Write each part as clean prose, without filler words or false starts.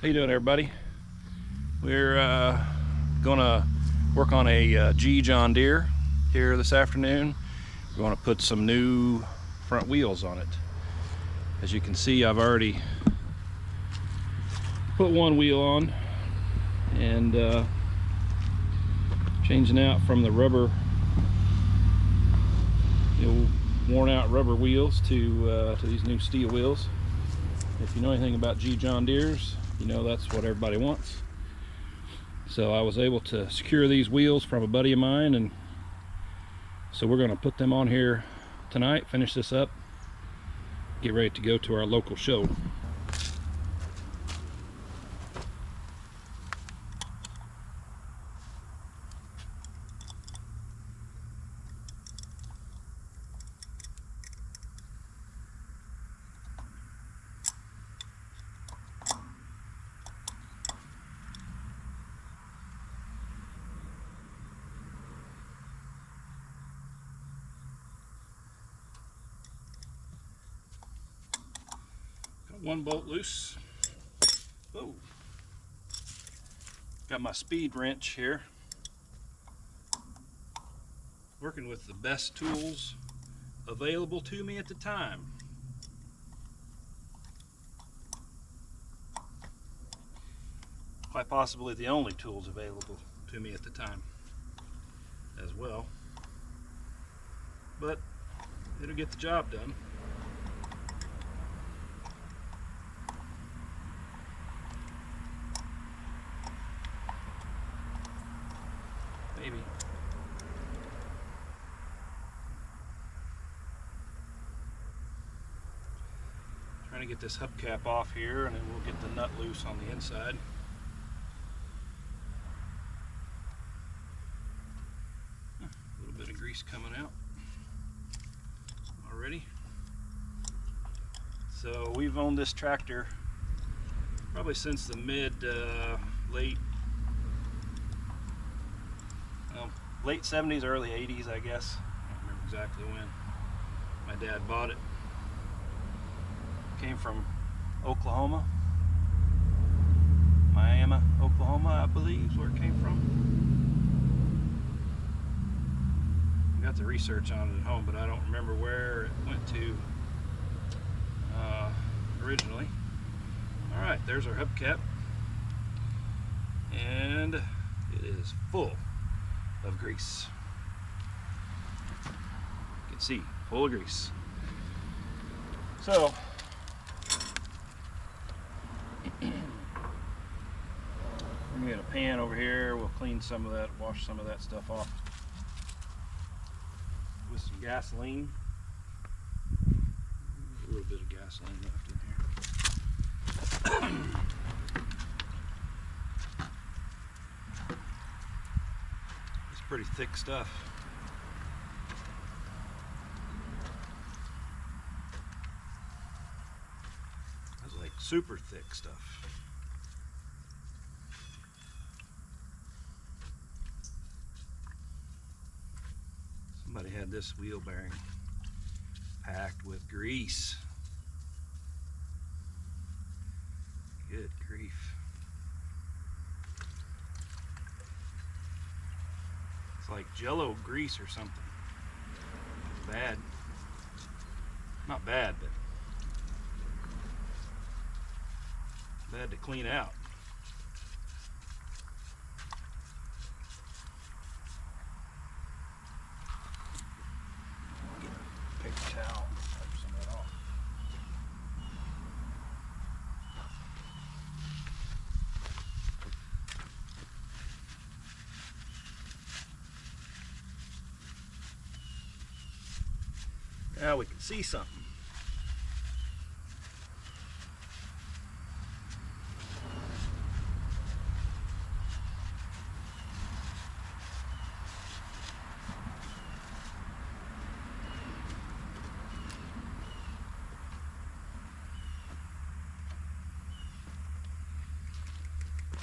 How you doing, everybody? We're gonna work on a G John Deere here this afternoon. We're gonna put some new front wheels on it. As you can see, I've already put one wheel on and changing out from the rubber, worn out rubber wheels to these new steel wheels. If you know anything about G John Deeres, you know that's what everybody wants. So I was able to secure these wheels from a buddy of mine, and so we're going to put them on here tonight, finish this up, get ready to go to our local show. Got one bolt loose. Oh, got my speed wrench here. Working with the best tools available to me at the time. Quite possibly the only tools available to me at the time as well. But it'll get the job done. Maybe. Trying to get this hubcap off here, and then we'll get the nut loose on the inside. A little bit of grease coming out already. So we've owned this tractor probably since the late 70s, early 80s, I guess. I don't remember exactly when my dad bought it. Came from Oklahoma, Miami, Oklahoma, I believe is where it came from. I got the research on it at home, but I don't remember where it went to originally. All right, there's our hubcap, and it is full of grease. You can see, full of grease. So we're gonna get a pan over here. We'll clean some of that, wash some of that stuff off with some gasoline. A little bit of gasoline left in here. It's pretty thick stuff. That's like super thick stuff. Somebody had this wheel bearing packed with grease. Good grief. It's like Jello grease or something. Bad. Not bad, but bad to clean out. Get a paper towel, wipe some of that off. Now we can see something.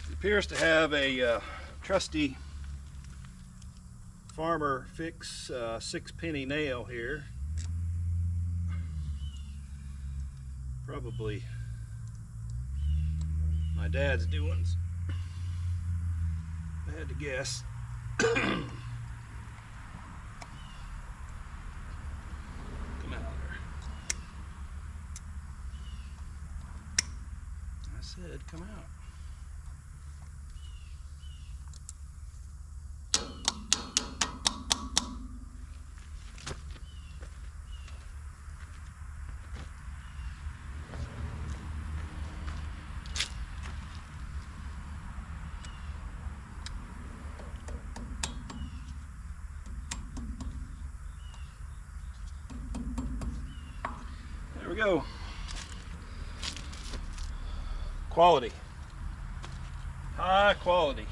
It appears to have a trusty farmer fix 6-penny nail here. Probably my dad's doings. I had to guess. Come out there. I said, come out. There we go. Quality. High quality.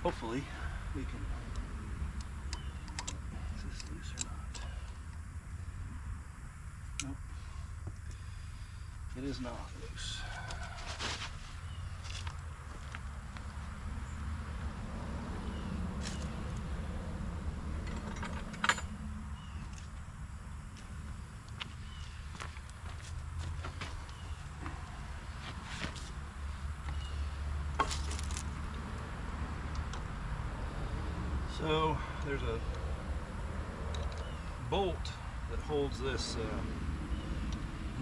Hopefully we can. Is this loose or not? Nope. It is not loose. So there's a bolt that holds this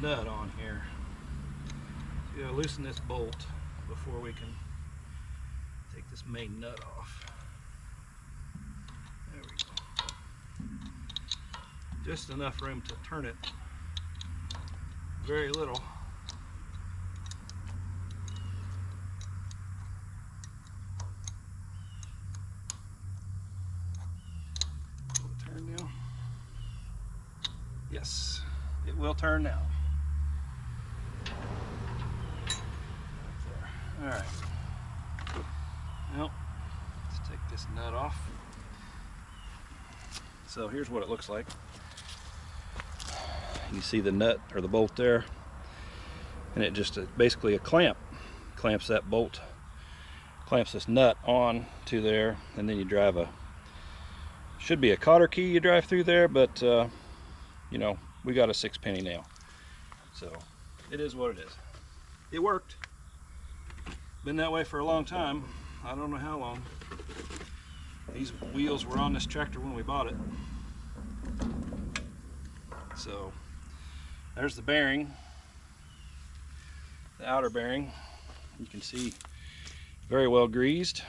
nut on here. So you gotta loosen this bolt before we can take this main nut off. There we go. Just enough room to turn it. Very little. Yes, it will turn now. All right. Well, let's take this nut off. So here's what it looks like. You see the nut or the bolt there, and it just basically a clamp clamps that bolt, clamps this nut on to there, and then you drive should be a cotter key you drive through there, but you know, we got a 6-penny nail. So it is what it is. It worked. Been that way for a long time. I don't know how long. These wheels were on this tractor when we bought it. So there's the bearing, the outer bearing. You can see very well greased.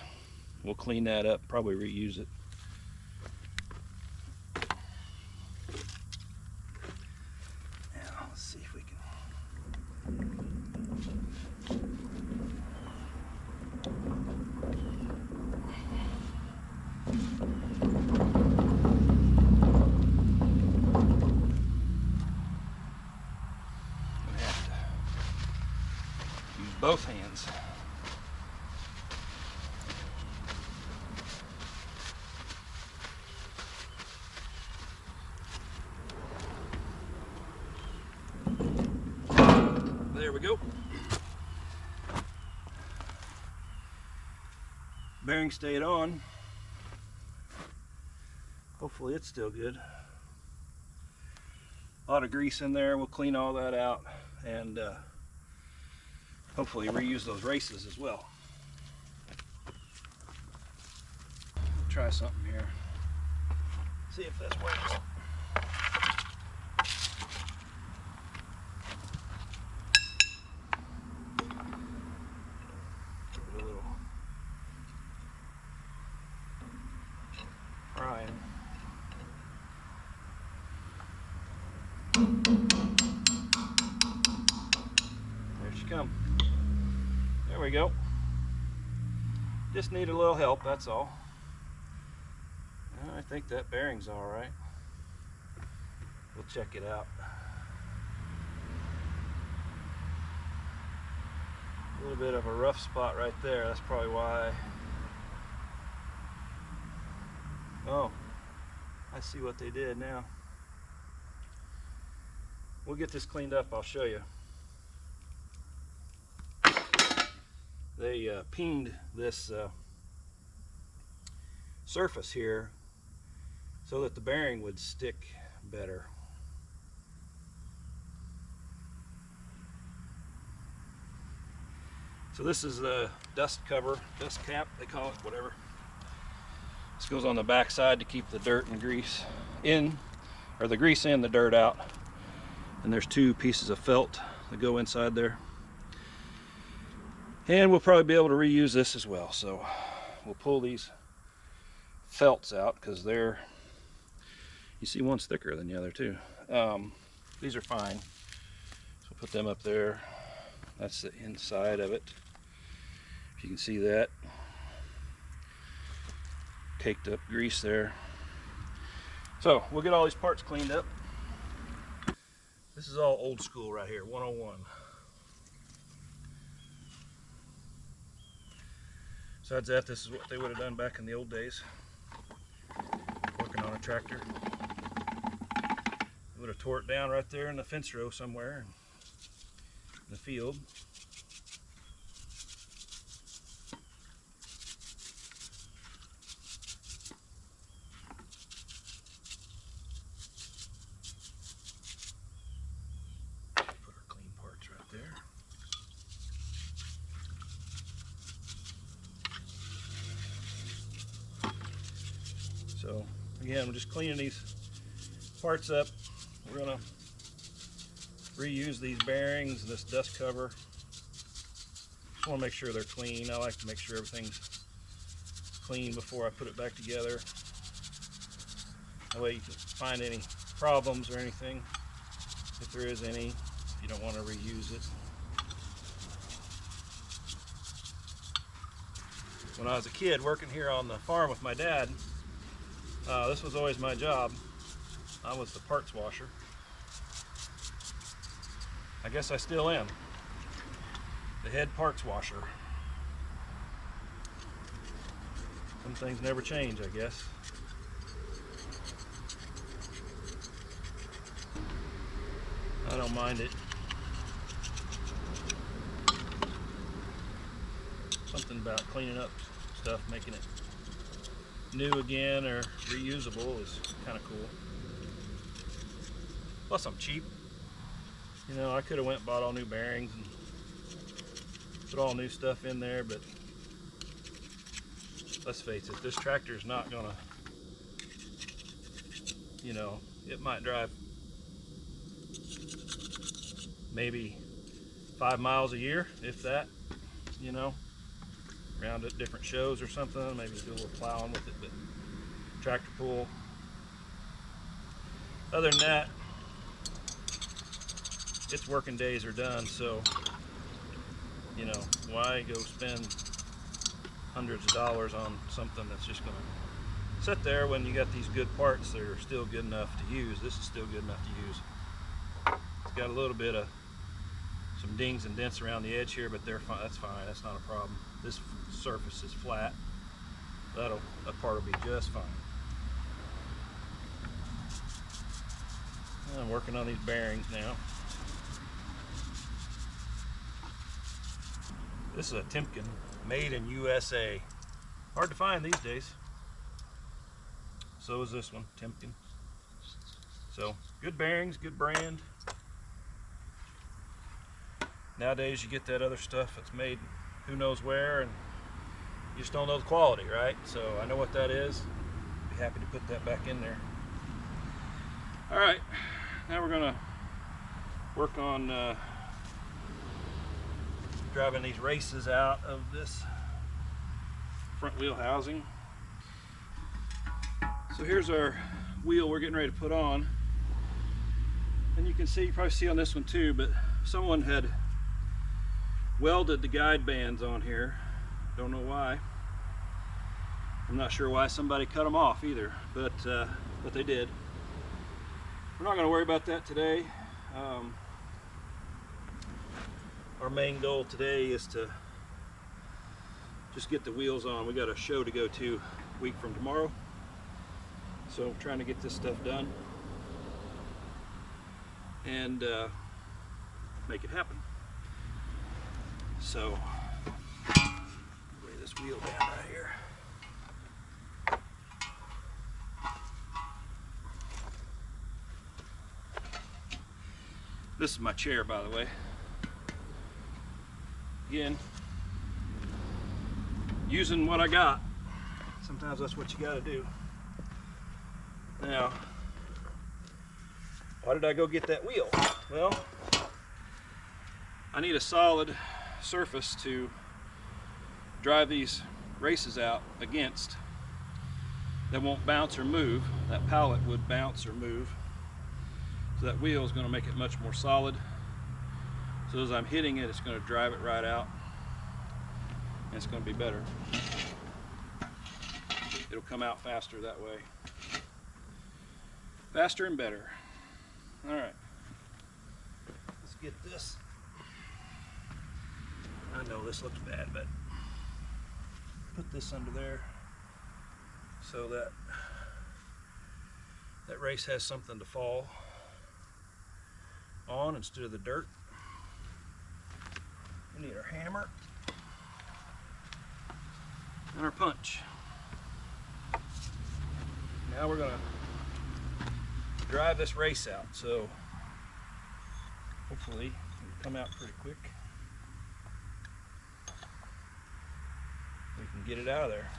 We'll clean that up, probably reuse it. Both hands. There we go. Bearing stayed on. Hopefully it's still good. A lot of grease in there. We'll clean all that out and hopefully reuse those races as well. Try something here. See if this works. Give it a little prying. There she comes. There we go. Just need a little help, that's all. I think that bearing's all right. We'll check it out. A little bit of a rough spot right there. That's probably why. Oh, I see what they did now. We'll get this cleaned up, I'll show you. they peened this surface here so that the bearing would stick better. So this is the dust cover, dust cap, they call it, whatever. This goes on the back side to keep the dirt and grease in, or the grease and the dirt out. And there's 2 pieces of felt that go inside there. And we'll probably be able to reuse this as well. So we'll pull these felts out because they're, you see one's thicker than the other too. These are fine. So we'll put them up there. That's the inside of it. If you can see that. Caked up grease there. So we'll get all these parts cleaned up. This is all old school right here, 101. Besides that, this is what they would have done back in the old days, working on a tractor. They would have tore it down right there in the fence row somewhere in the field. Put our clean parts right there. So again, I'm just cleaning these parts up. We're gonna reuse these bearings, this dust cover. Just want to make sure they're clean. I like to make sure everything's clean before I put it back together. That way you can find any problems or anything, if there is any, if you don't want to reuse it. When I was a kid working here on the farm with my dad, this was always my job. I was the parts washer. I guess I still am. The head parts washer. Some things never change, I guess. I don't mind it. Something about cleaning up stuff, making it new again or reusable is kind of cool. Plus I'm cheap. You know, I could have went and bought all new bearings and put all new stuff in there, but let's face it, this tractor is not gonna, you know, it might drive maybe 5 miles a year, if that, you know, around at different shows or something, maybe do a little plowing with it, but tractor pull. Other than that, its working days are done, so, you know, why go spend hundreds of dollars on something that's just gonna sit there when you got these good parts that are still good enough to use. This is still good enough to use. It's got a little bit of some dings and dents around the edge here, but they're fine. That's fine. That's not a problem. This surface is flat. That part will be just fine. I'm working on these bearings now. This is a Timken, made in USA. Hard to find these days. So is this one, Timken. So good bearings, good brand. Nowadays you get that other stuff that's made who knows where, and you just don't know the quality, right? So I know what that is. Be happy to put that back in there. All right, now we're gonna work on driving these races out of this front wheel housing. So here's our wheel we're getting ready to put on. And you can see, you probably see on this one too, but someone had welded the guide bands on here. Don't know why. I'm not sure why somebody cut them off either, but they did. We're not going to worry about that today. Our main goal today is to just get the wheels on. We got a show to go to a week from tomorrow, so I'm trying to get this stuff done and make it happen. So this wheel down right here. This is my chair, by the way. Again, using what I got. Sometimes that's what you got to do. Now, why did I go get that wheel? Well, I need a solid surface to drive these races out against that won't bounce or move. That pallet would bounce or move. So that wheel is going to make it much more solid. So as I'm hitting it, it's going to drive it right out. And it's going to be better. It'll come out faster that way. Faster and better. All right. Let's get this. I know this looks bad, but put this under there so that that race has something to fall on instead of the dirt. We need our hammer and our punch. Now we're gonna drive this race out, so hopefully it'll come out pretty quick. We can get it out of there.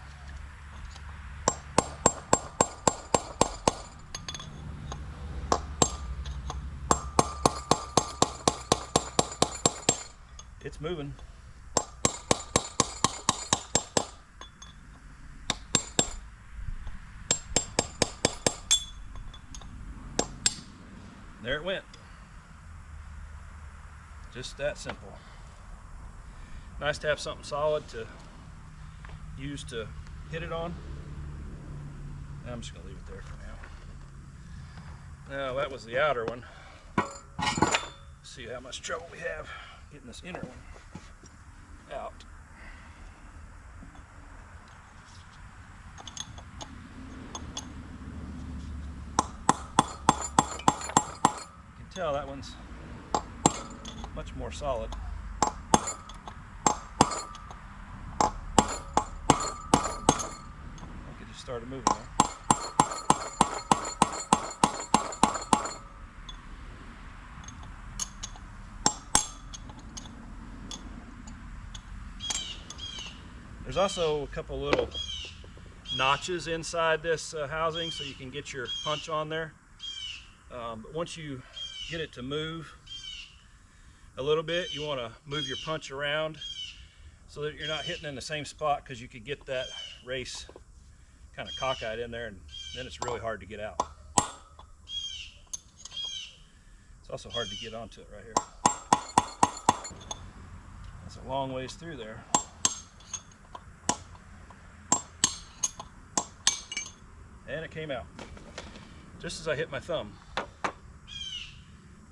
It's moving. There it went. Just that simple. Nice to have something solid to use to hit it on. I'm just going to leave it there for now. Now that was the outer one. Let's see how much trouble we have getting this inner one out. You can tell that one's much more solid. It just started moving there. There's also a couple little notches inside this housing so you can get your punch on there. But once you get it to move a little bit, you want to move your punch around so that you're not hitting in the same spot, because you could get that race kind of cockeyed in there and then it's really hard to get out. It's also hard to get onto it right here. That's a long ways through there. And it came out just as I hit my thumb.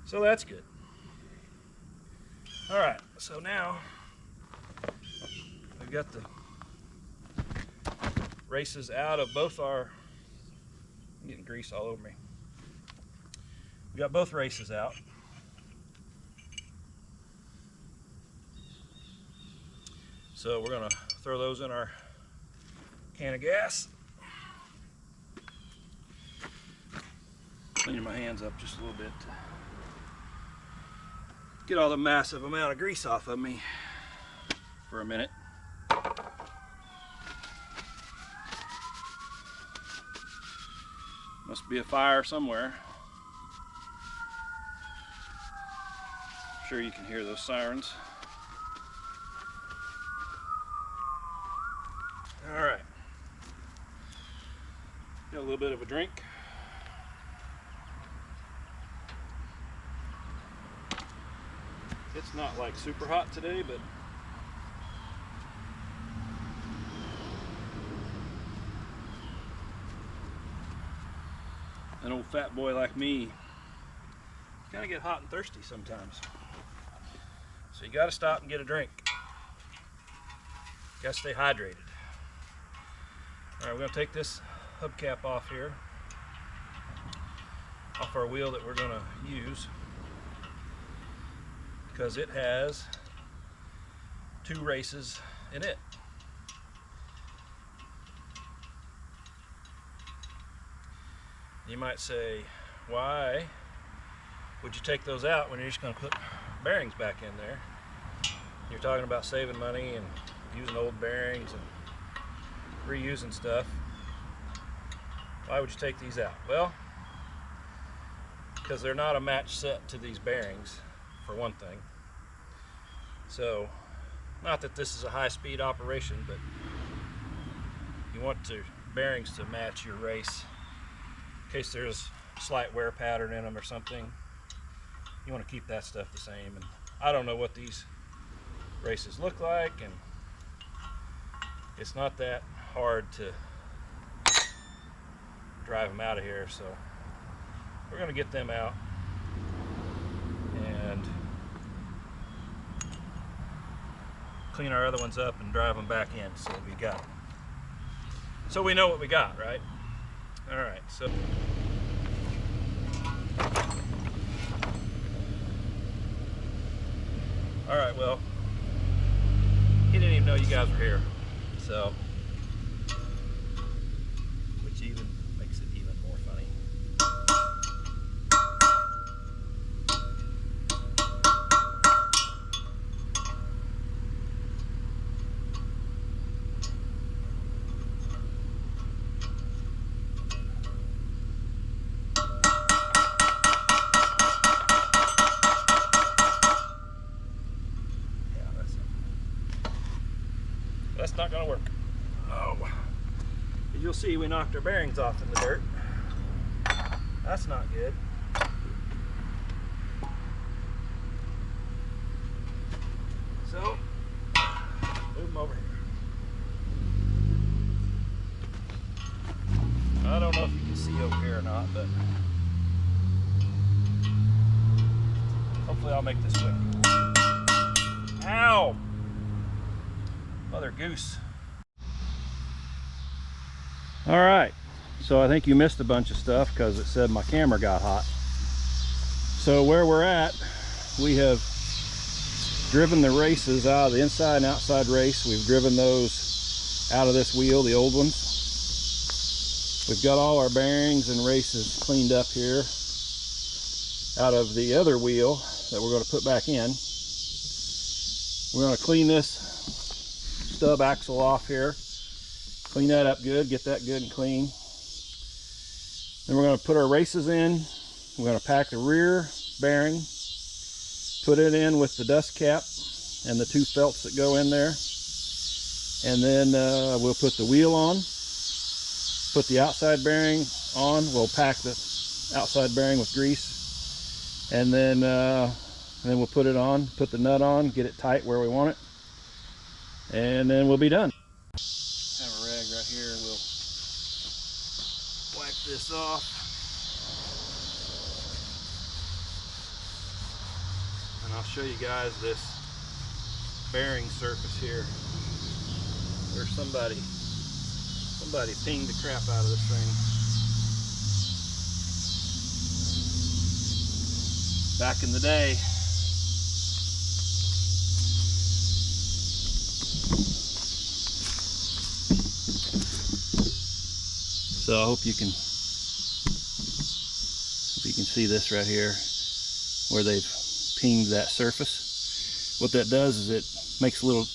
So that's good. All right, so now we've got the races out of both our, I'm getting grease all over me. We got both races out. So we're gonna throw those in our can of gas. Cleaning my hands up just a little bit to get all the massive amount of grease off of me for a minute. Must be a fire somewhere. I'm sure you can hear those sirens. All right. Got a little bit of a drink. It's not like super hot today, but an old fat boy like me kind of get hot and thirsty sometimes. So you got to stop and get a drink. Got to stay hydrated. All right, we're going to take this hubcap off here, off our wheel that we're going to use, because it has 2 races in it. You might say, why would you take those out when you're just going to put bearings back in there? You're talking about saving money and using old bearings and reusing stuff. Why would you take these out? Well, because they're not a match set to these bearings, for one thing. So, not that this is a high-speed operation, but you want the bearings to match your race. In case there's a slight wear pattern in them or something, you want to keep that stuff the same. And I don't know what these races look like, and it's not that hard to drive them out of here, so we're going to get them out and clean our other ones up and drive them back in so we know what we got, right? All right, so all right, well, he didn't even know you guys were here, so which even makes it even more funny. That's not going to work. Oh. As you'll see, we knocked our bearings off in the dirt. That's not good. So, move them over here. I don't know if you can see over here or not, but hopefully I'll make this quick. Ow! Mother goose. All right, so I think you missed a bunch of stuff because it said my camera got hot. So where we're at, we have driven the races out of the inside and outside race. We've driven those out of this wheel, the old ones. We've got all our bearings and races cleaned up here out of the other wheel that we're going to put back in. We're going to clean this stub axle off here, clean that up good, get that good and clean. Then we're going to put our races in. We're going to pack the rear bearing, put it in with the dust cap and the two felts that go in there, and then we'll put the wheel on, put the outside bearing on. We'll pack the outside bearing with grease, and then we'll put it on, put the nut on, get it tight where we want it, and then we'll be done. Have a rag right here. We'll wipe this off. And I'll show you guys this bearing surface here where somebody pinged the crap out of this thing back in the day. So I hope you can see this right here where they've pinged that surface. What that does is it makes little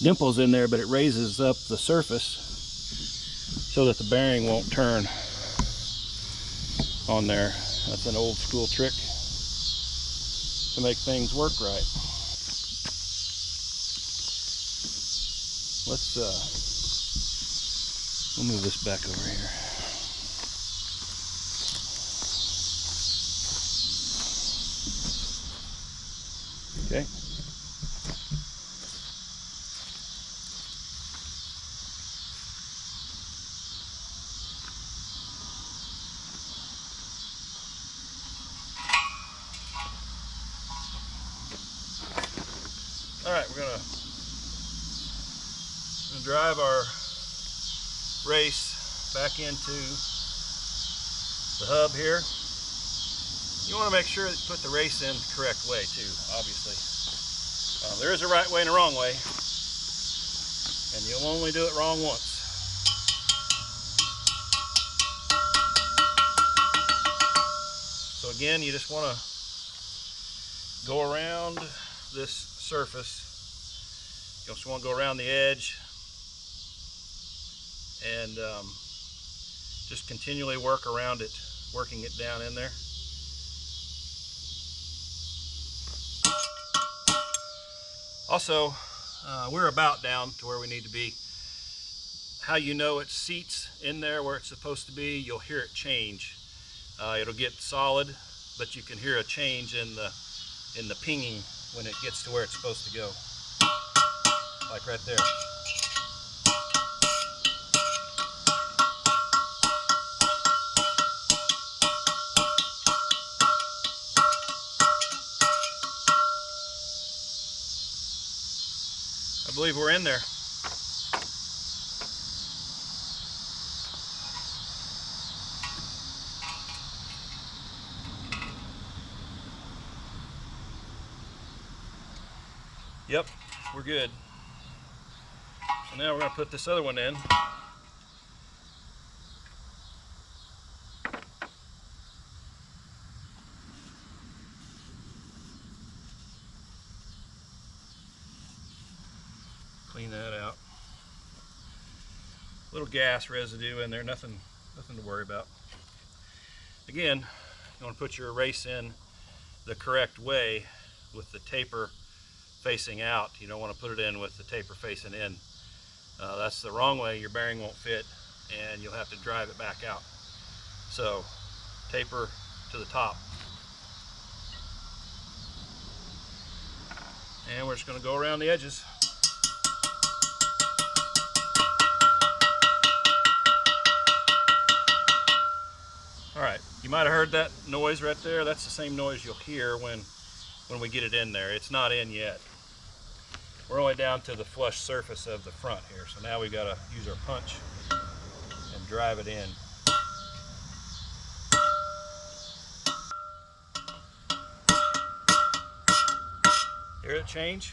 dimples in there, but it raises up the surface so that the bearing won't turn on there. That's an old school trick to make things work right. We'll move this back over here. Okay. All right, we're gonna drive our race back into the hub here. You want to make sure that you put the race in the correct way too, obviously. There is a right way and a wrong way, and you'll only do it wrong once. again, you just want to go around this surface. You just want to go around the edge and just continually work around it, working it down in there. Also, we're about down to where we need to be. How you know it seats in there where it's supposed to be, you'll hear it change. It'll get solid, but you can hear a change in the pinging when it gets to where it's supposed to go. Like right there. I believe we're in there. Yep, we're good. So now we're going to put this other one in. Clean that out. Little gas residue in there, nothing to worry about. Again, you want to put your erase in the correct way with the taper facing out. You don't want to put it in with the taper facing in. That's the wrong way. Your bearing won't fit and you'll have to drive it back out. So taper to the top. And we're just going to go around the edges. Alright, you might have heard that noise right there. That's the same noise you'll hear when we get it in there. It's not in yet. We're only down to the flush surface of the front here. So now we've got to use our punch and drive it in. Hear it change?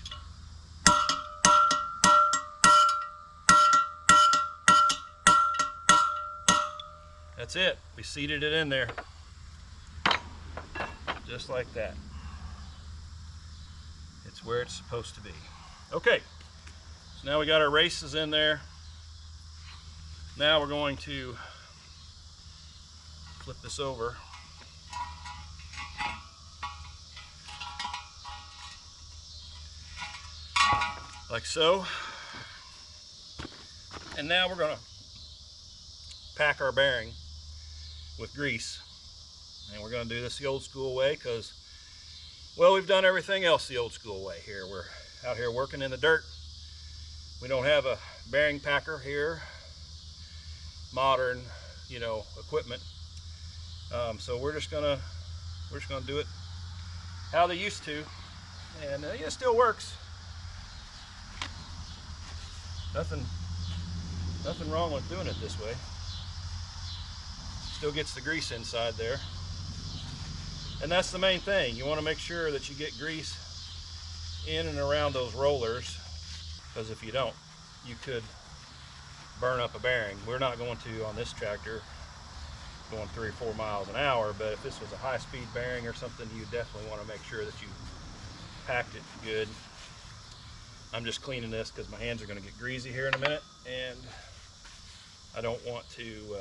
That's it. We seated it in there. Just like that. It's where it's supposed to be. Okay, so now we got our races in there. Now we're going to flip this over. Like so. And now we're going to pack our bearing with grease. And we're going to do this the old school way because, well, we've done everything else the old school way here. We're out here working in the dirt. We don't have a bearing packer here. Modern, equipment. So we're just gonna do it how they used to, and it still works. Nothing wrong with doing it this way. Still gets the grease inside there. And that's the main thing. You want to make sure that you get grease in and around those rollers, because if you don't, you could burn up a bearing. We're not going to on this tractor, going 3 or 4 miles an hour, but if this was a high-speed bearing or something, you definitely want to make sure that you packed it good. I'm just cleaning this because my hands are going to get greasy here in a minute, and I don't want to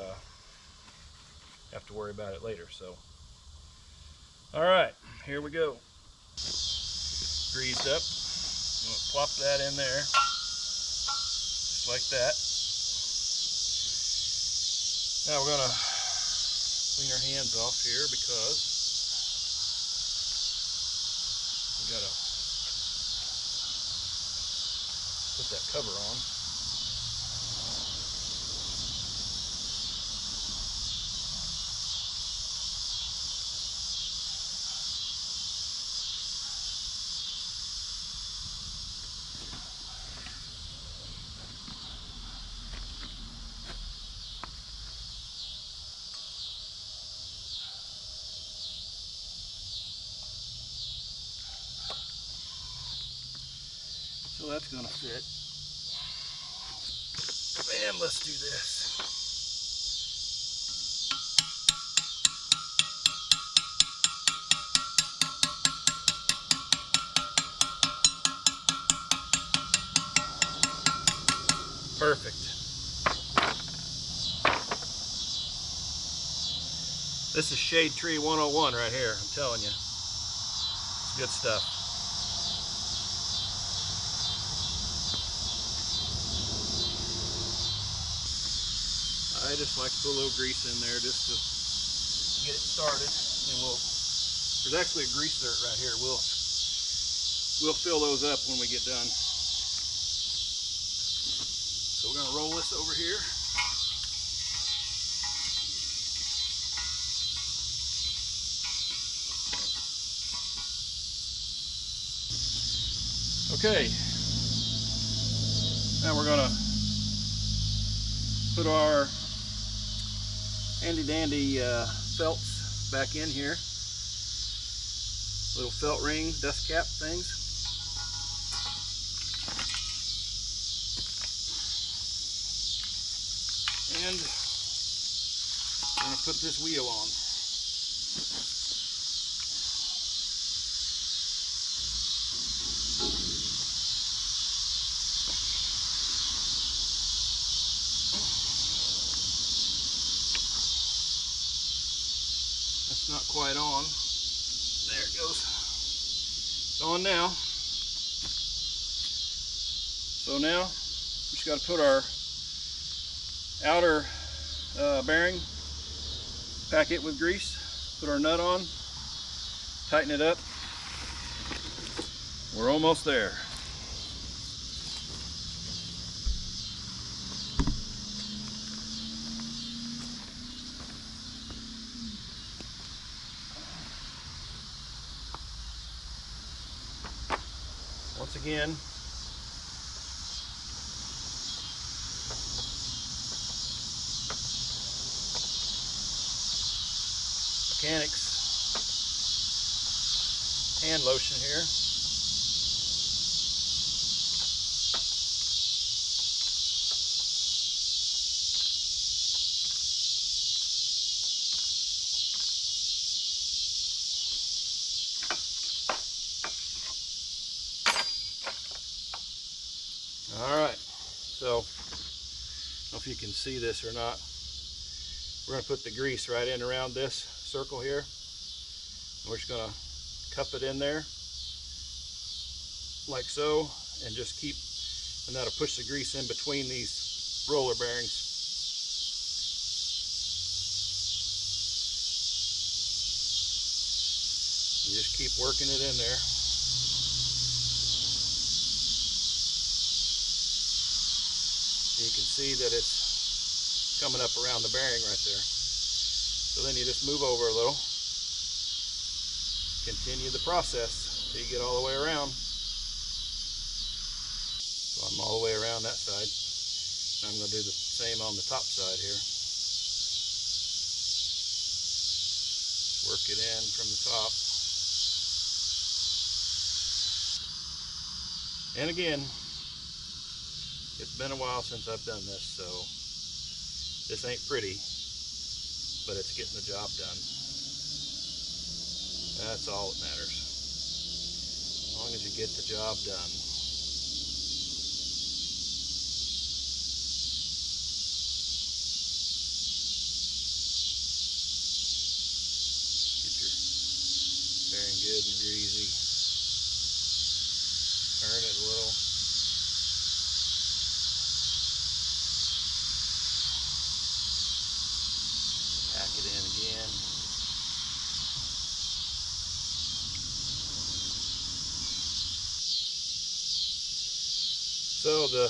have to worry about it later. So, all right, here we go. Greased up. I'm going to plop that in there, just like that. Now we're going to clean our hands off here because we got to put that cover on. So that's going to fit. And let's do this. Perfect. This is Shade Tree 101 right here, I'm telling you. It's good stuff. I just like to put a little grease in there just to get it started. And there's actually a grease dirt right here. We'll fill those up when we get done. So we're gonna roll this over here. Okay, now we're gonna put our handy dandy felts back in here. Little felt ring, dust cap things. And I'm gonna put this wheel on. That's not quite on. There it goes. It's on now. So now we just got to put our outer bearing, pack it with grease, put our nut on, tighten it up. We're almost there. Once again, mechanics hand lotion here. Alright, so I don't know if you can see this or not. We're going to put the grease right in around this circle here. We're just going to cup it in there like so, and just keep, and that'll push the grease in between these roller bearings. You just keep working it in there. You can see that it's coming up around the bearing right there. So then you just move over a little, continue the process till you get all the way around. So I'm all the way around that side. I'm going to do the same on the top side here. Work it in from the top. And again, it's been a while since I've done this, so this ain't pretty, but it's getting the job done. That's all that matters. As long as you get the job done. Get your bearing good and greasy. Turn it a little. Pack it in again. So the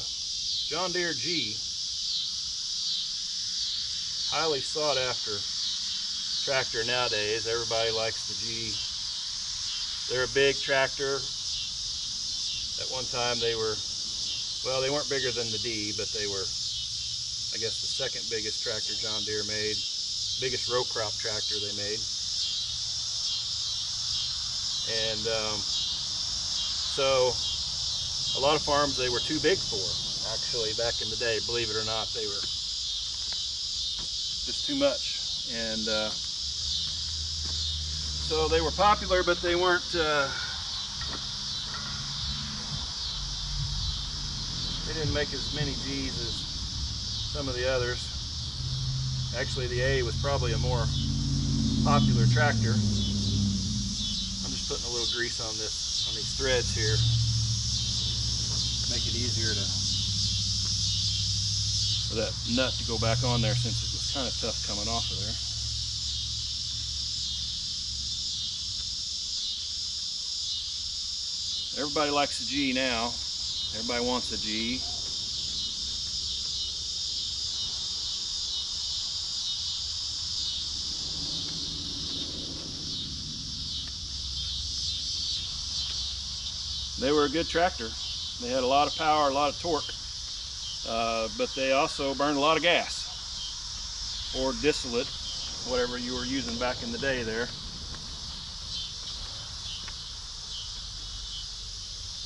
John Deere G, highly sought after tractor nowadays. Everybody likes the G. They're a big tractor. At one time they were, well, they weren't bigger than the D, but they were, I guess, the second biggest tractor John Deere made. Biggest row crop tractor they made. And so a lot of farms they were too big for, actually, back in the day. Believe it or not, they were just too much. And so they were popular, but they weren't They didn't make as many G's as some of the others. Actually, the A was probably a more popular tractor. I'm just putting a little grease on these threads here. Make it easier for that nut to go back on there, since it was kind of tough coming off of there. Everybody likes a G now. Everybody wants a G. They were a good tractor. They had a lot of power, a lot of torque, but they also burned a lot of gas, or distillate, whatever you were using back in the day there.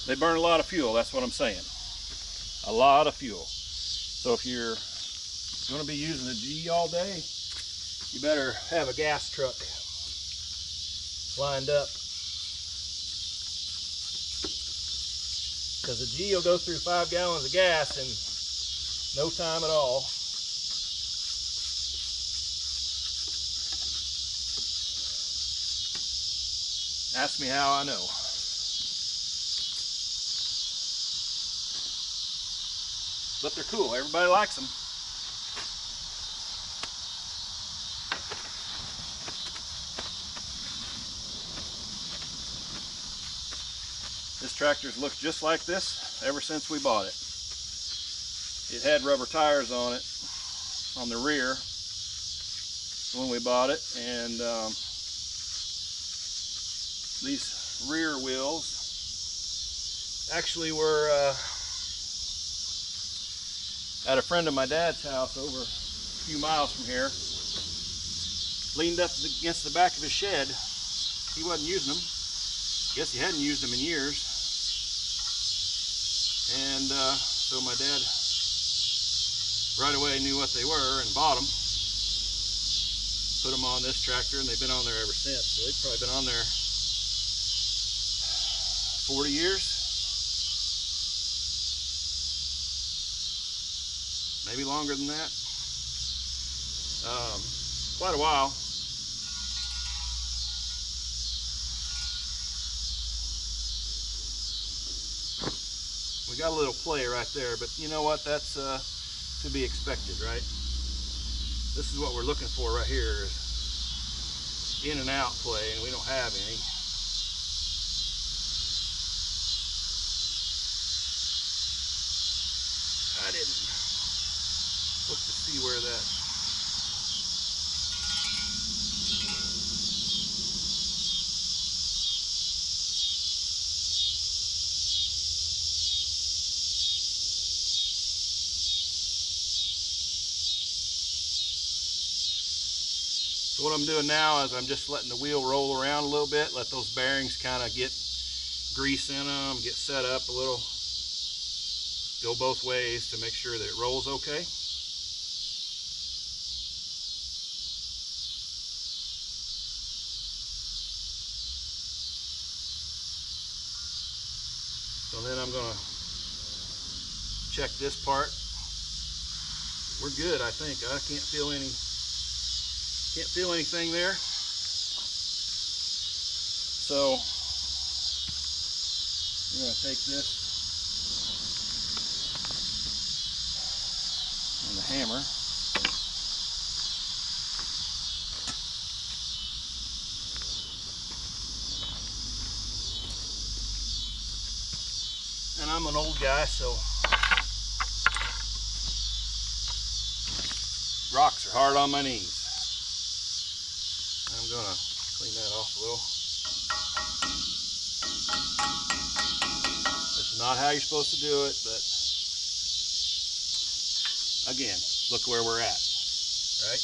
They burn a lot of fuel, that's what I'm saying. A lot of fuel. So if you're going to be using a G all day, you better have a gas truck lined up, because a G will go through 5 gallons of gas in no time at all. Ask me how I know. But they're cool. Everybody likes them. This tractor's looked just like this ever since we bought it. It had rubber tires on it, on the rear, when we bought it, and these rear wheels actually were at a friend of my dad's house over a few miles from here. Leaned up against the back of his shed. He wasn't using them. Guess he hadn't used them in years. And so my dad right away knew what they were and bought them. Put them on this tractor, and they've been on there ever since. So they've probably been on there 40 years. Maybe longer than that. Quite a while. We got a little play right there, but you know what? That's to be expected, right? This is what we're looking for right here, is in and out play, and we don't have any. I didn't look to see where that. So what I'm doing now is I'm just letting the wheel roll around a little bit, let those bearings kind of get grease in them, get set up a little, go both ways to make sure that it rolls okay. So then I'm going to check this part. We're good, I think. I can't feel anything there. So I'm going to take this and the hammer. And I'm an old guy, so rocks are hard on my knees. I'm going to clean that off a little. This is not how you're supposed to do it, but again, look where we're at, right?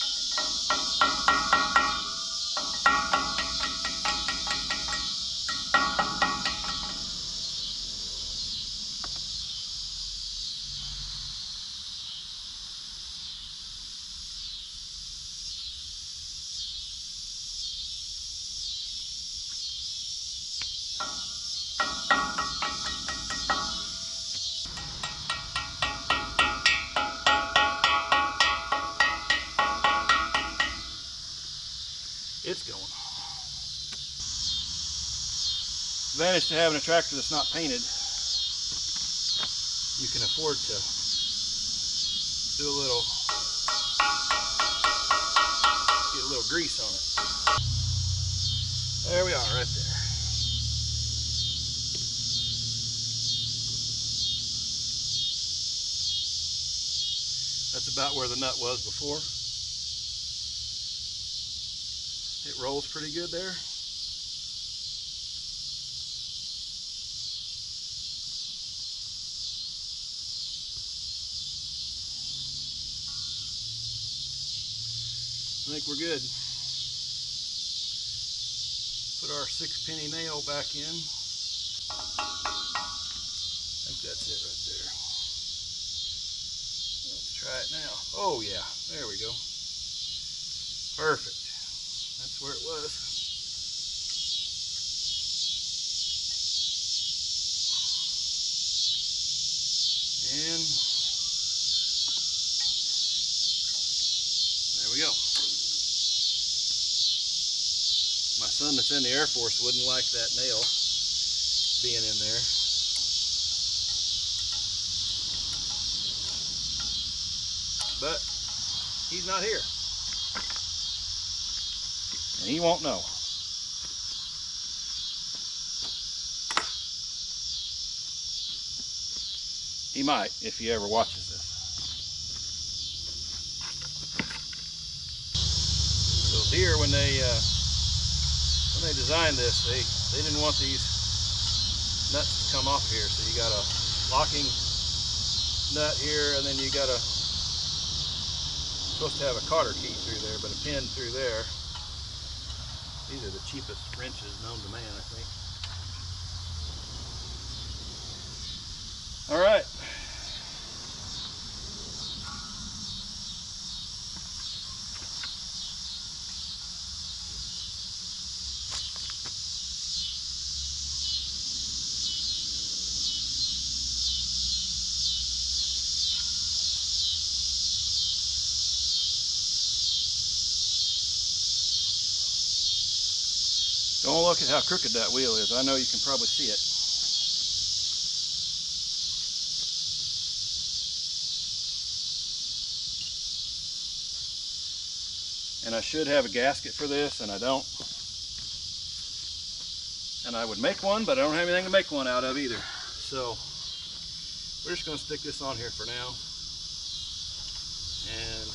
Advantage to having a tractor that's not painted, you can afford to do a little, get a little grease on it. There we are, right there. That's about where the nut was before. It rolls pretty good there. I think we're good. Put our 6-penny nail back in. I think that's it right there. Let's try it now. Oh yeah, there we go. Perfect. That's where it was. And there we go. My son that's in the Air Force wouldn't like that nail being in there. But he's not here. And he won't know. He might if he ever watches this. So Deere, when they designed this, they didn't want these nuts to come off here. So you got a locking nut here, and then you got supposed to have a cotter key through there, but a pin through there. These are the cheapest wrenches known to man, I think. All right. Don't look at how crooked that wheel is. I know you can probably see it. And I should have a gasket for this, and I don't. And I would make one, but I don't have anything to make one out of either. So we're just going to stick this on here for now. And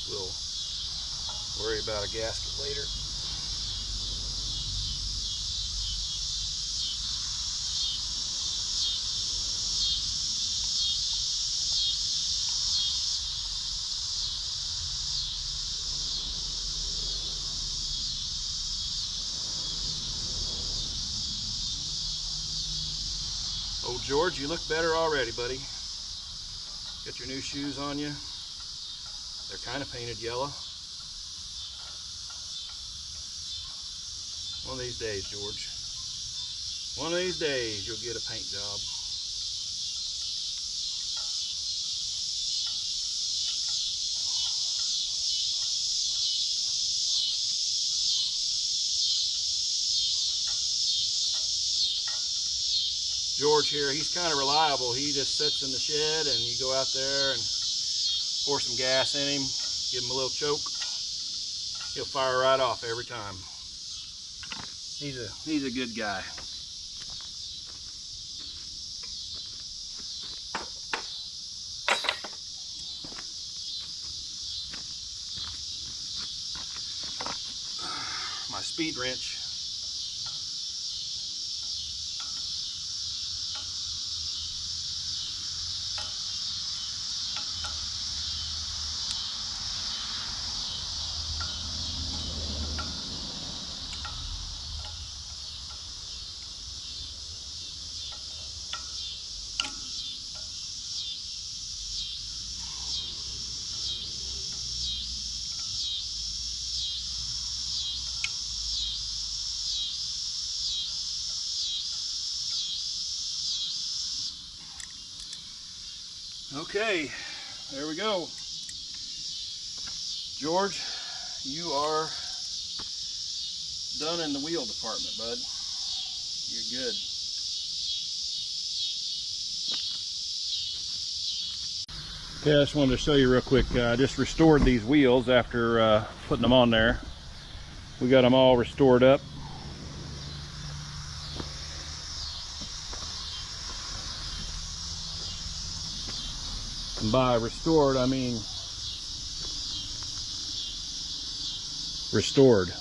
we'll worry about a gasket later. Oh, George, you look better already, buddy. Got your new shoes on you. They're kind of painted yellow. One of these days, George. One of these days, you'll get a paint job. George here, he's kind of reliable. He just sits in the shed and you go out there and pour some gas in him, give him a little choke. He'll fire right off every time. He's a good guy. My speed wrench. Okay, there we go. George, you are done in the wheel department, bud. You're good. Okay, I just wanted to show you real quick. I just restored these wheels after putting them on there. We got them all restored up. And by restored, I mean restored.